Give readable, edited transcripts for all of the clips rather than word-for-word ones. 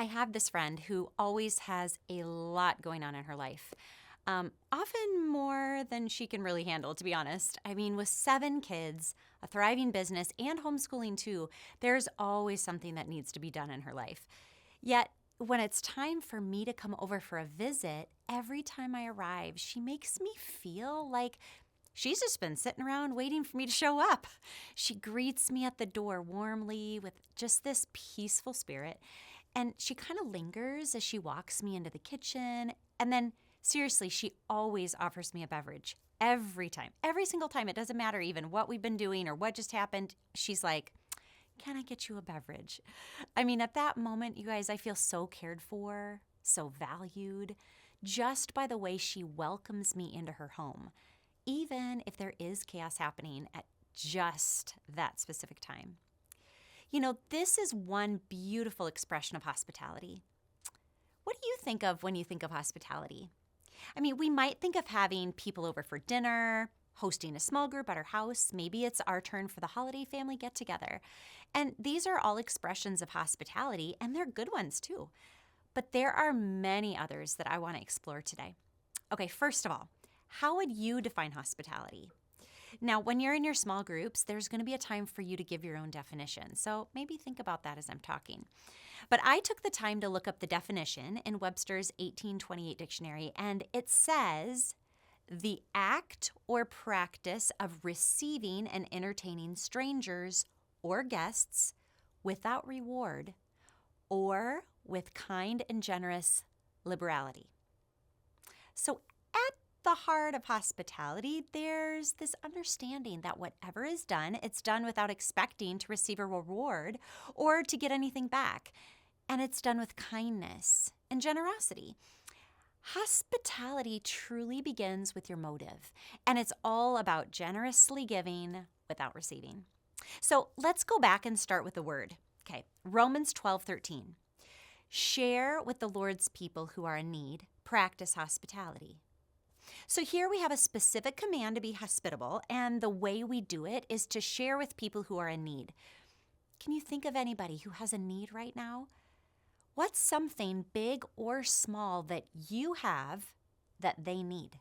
I have this friend who always has a lot going on in her life. Often more than she can really handle, to be honest. I mean, with 7 kids, a thriving business, and homeschooling too, there's always something that needs to be done in her life. Yet, when it's time for me to come over for a visit, every time I arrive, she makes me feel like she's just been sitting around waiting for me to show up. She greets me at the door warmly with just this peaceful spirit. And she kind of lingers as she walks me into the kitchen. And then, seriously, she always offers me a beverage. Every time. Every single time. It doesn't matter even what we've been doing or what just happened. She's like, can I get you a beverage? I mean, at that moment, you guys, I feel so cared for, so valued, just by the way she welcomes me into her home, even if there is chaos happening at just that specific time. You know, this is one beautiful expression of hospitality. What do you think of when you think of hospitality? I mean, we might think of having people over for dinner, hosting a small group at our house. Maybe it's our turn for the holiday family get-together. And these are all expressions of hospitality, and they're good ones too. But there are many others that I want to explore today. Okay, first of all, how would you define hospitality? Now, when you're in your small groups, there's going to be a time for you to give your own definition. So maybe think about that as I'm talking. But I took the time to look up the definition in Webster's 1828 dictionary, and it says, the act or practice of receiving and entertaining strangers or guests without reward or with kind and generous liberality. So at the heart of hospitality, there's this understanding that whatever is done, it's done without expecting to receive a reward or to get anything back. And it's done with kindness and generosity. Hospitality truly begins with your motive, and it's all about generously giving without receiving. So let's go back and start with the word. Okay, Romans 12:13. Share with the Lord's people who are in need. Practice hospitality. So here we have a specific command to be hospitable, and the way we do it is to share with people who are in need. Can you think of anybody who has a need right now? What's something big or small that you have that they need?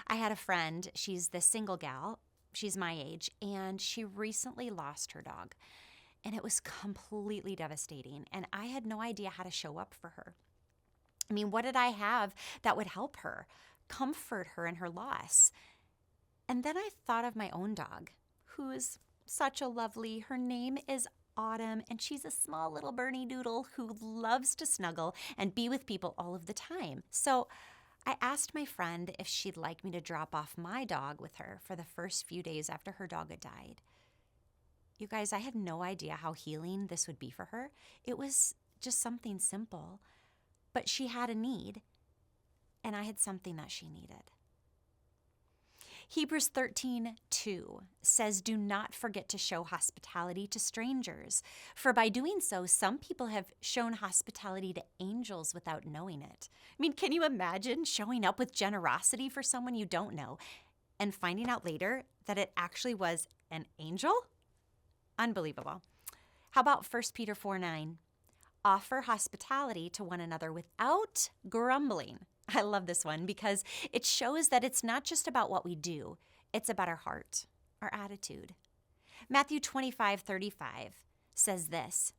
I had a friend, she's the single gal, she's my age, and she recently lost her dog. And it was completely devastating, and I had no idea how to show up for her. I mean, what did I have that would help her, comfort her in her loss? And then I thought of my own dog, who is such a lovely, her name is Autumn, and she's a small little Bernie Doodle who loves to snuggle and be with people all of the time. So I asked my friend if she'd like me to drop off my dog with her for the first few days after her dog had died. You guys, I had no idea how healing this would be for her. It was just something simple, but she had a need, and I had something that she needed. Hebrews 13:2 says, do not forget to show hospitality to strangers, for by doing so, some people have shown hospitality to angels without knowing it. I mean, can you imagine showing up with generosity for someone you don't know and finding out later that it actually was an angel? Unbelievable. How about 1 Peter 4:9? Offer hospitality to one another without grumbling. I love this one because it shows that it's not just about what we do, it's about our heart, our attitude. Matthew 25:35 says this.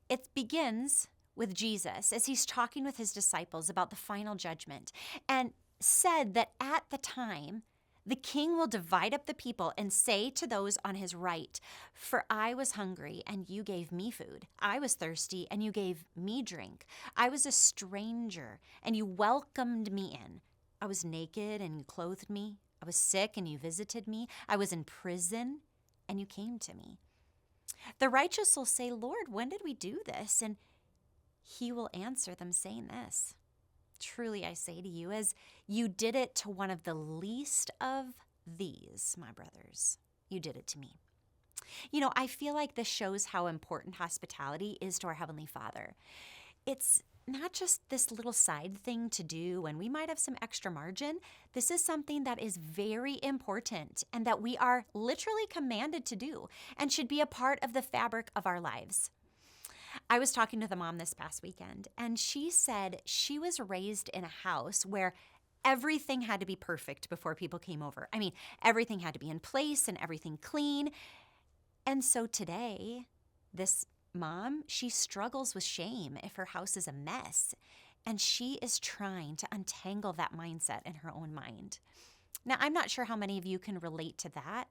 It begins with Jesus as he's talking with his disciples about the final judgment, and said that at the time, the king will divide up the people and say to those on his right, for I was hungry and you gave me food. I was thirsty and you gave me drink. I was a stranger and you welcomed me in. I was naked and you clothed me. I was sick and you visited me. I was in prison and you came to me. The righteous will say, Lord, when did we do this? And he will answer them saying this. Truly, I say to you, as you did it to one of the least of these, my brothers, you did it to me. You know, I feel like this shows how important hospitality is to our Heavenly Father. It's not just this little side thing to do when we might have some extra margin. This is something that is very important and that we are literally commanded to do and should be a part of the fabric of our lives. I was talking to the mom this past weekend, and she said she was raised in a house where everything had to be perfect before people came over. I mean, everything had to be in place and everything clean. And so today, this mom, she struggles with shame if her house is a mess. And she is trying to untangle that mindset in her own mind. Now, I'm not sure how many of you can relate to that,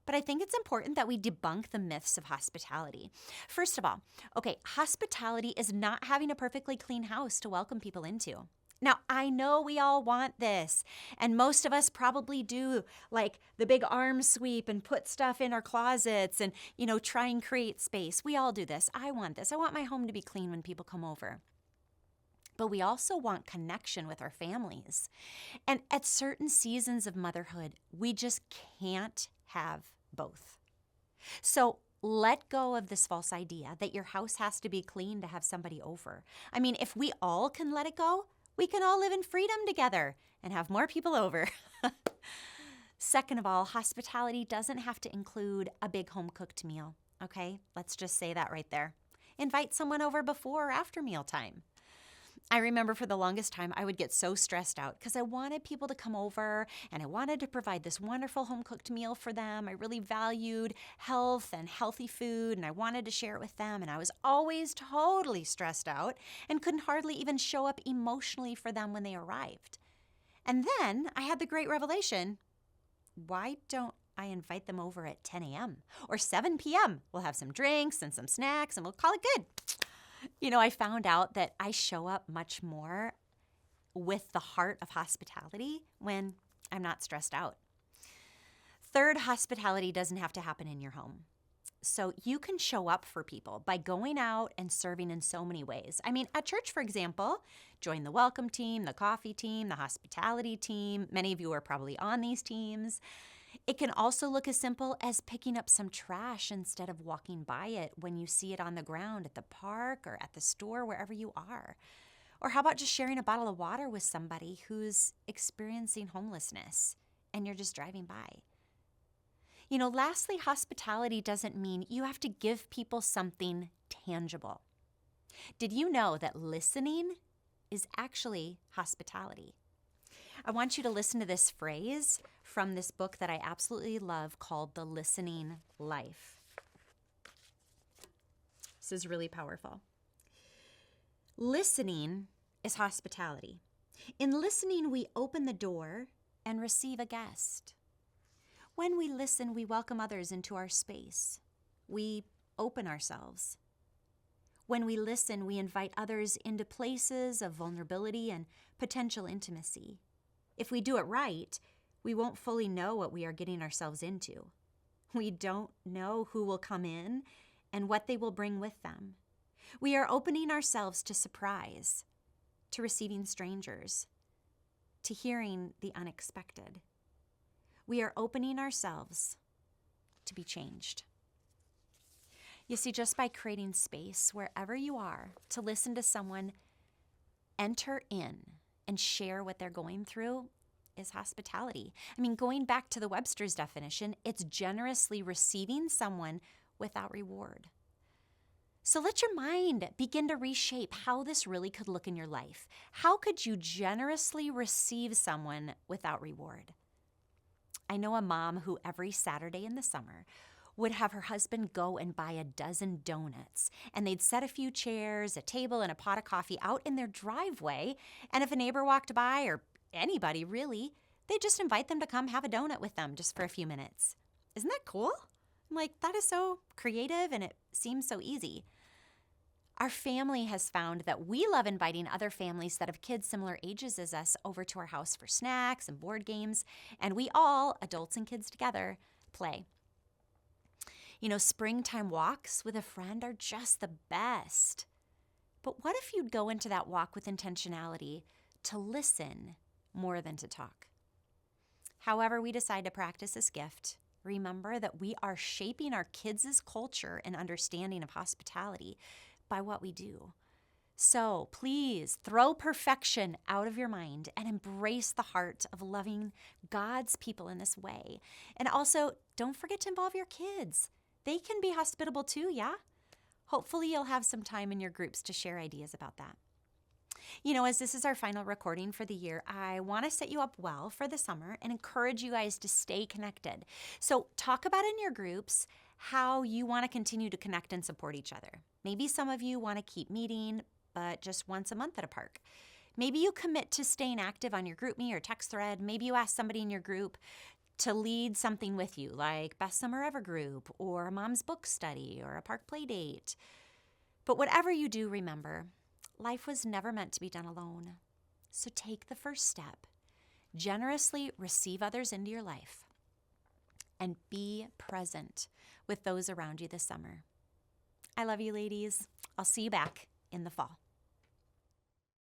but I think it's important that we debunk the myths of hospitality. First of all, okay, hospitality is not having a perfectly clean house to welcome people into. Now, I know we all want this, and most of us probably do, like the big arm sweep and put stuff in our closets and, try and create space. We all do this. I want this. I want my home to be clean when people come over. But we also want connection with our families. And at certain seasons of motherhood, we just can't have both. So let go of this false idea that your house has to be clean to have somebody over. I mean, if we all can let it go, we can all live in freedom together and have more people over. Second of all, hospitality doesn't have to include a big home-cooked meal, okay? Let's just say that right there. Invite someone over before or after mealtime. I remember for the longest time, I would get so stressed out because I wanted people to come over and I wanted to provide this wonderful home-cooked meal for them. I really valued health and healthy food, and I wanted to share it with them. And I was always totally stressed out and couldn't hardly even show up emotionally for them when they arrived. And then I had the great revelation. Why don't I invite them over at 10 a.m. or 7 p.m.? We'll have some drinks and some snacks and we'll call it good. I found out that I show up much more with the heart of hospitality when I'm not stressed out. Third, hospitality doesn't have to happen in your home. So you can show up for people by going out and serving in so many ways. I mean, at church, for example, join the welcome team, the coffee team, the hospitality team. Many of you are probably on these teams. It can also look as simple as picking up some trash instead of walking by it when you see it on the ground at the park or at the store, wherever you are. Or how about just sharing a bottle of water with somebody who's experiencing homelessness and you're just driving by? Lastly, hospitality doesn't mean you have to give people something tangible. Did you know that listening is actually hospitality? I want you to listen to this phrase from this book that I absolutely love called The Listening Life. This is really powerful. Listening is hospitality. In listening, we open the door and receive a guest. When we listen, we welcome others into our space. We open ourselves. When we listen, we invite others into places of vulnerability and potential intimacy. If we do it right, we won't fully know what we are getting ourselves into. We don't know who will come in and what they will bring with them. We are opening ourselves to surprise, to receiving strangers, to hearing the unexpected. We are opening ourselves to be changed. You see, just by creating space wherever you are to listen to someone enter in and share what they're going through is hospitality. I mean, going back to the Webster's definition, it's generously receiving someone without reward. So let your mind begin to reshape how this really could look in your life. How could you generously receive someone without reward? I know a mom who every Saturday in the summer would have her husband go and buy a dozen donuts, and they'd set a few chairs, a table, and a pot of coffee out in their driveway, and if a neighbor walked by, or anybody really, they'd just invite them to come have a donut with them just for a few minutes. Isn't that cool? I'm like, that is so creative, and it seems so easy. Our family has found that we love inviting other families that have kids similar ages as us over to our house for snacks and board games, and we all, adults and kids together, play. Springtime walks with a friend are just the best. But what if you'd go into that walk with intentionality to listen more than to talk? However we decide to practice this gift, remember that we are shaping our kids' culture and understanding of hospitality by what we do. So please throw perfection out of your mind and embrace the heart of loving God's people in this way. And also, don't forget to involve your kids. They can be hospitable too, yeah? Hopefully you'll have some time in your groups to share ideas about that. As this is our final recording for the year, I want to set you up well for the summer and encourage you guys to stay connected. So talk about in your groups how you want to continue to connect and support each other. Maybe some of you want to keep meeting, but just once a month at a park. Maybe you commit to staying active on your GroupMe or text thread. Maybe you ask somebody in your group to lead something with you, like Best Summer Ever group or a mom's book study or a park play date. But whatever you do, remember, life was never meant to be done alone. So take the first step. Generously receive others into your life and be present with those around you this summer. I love you, ladies. I'll see you back in the fall.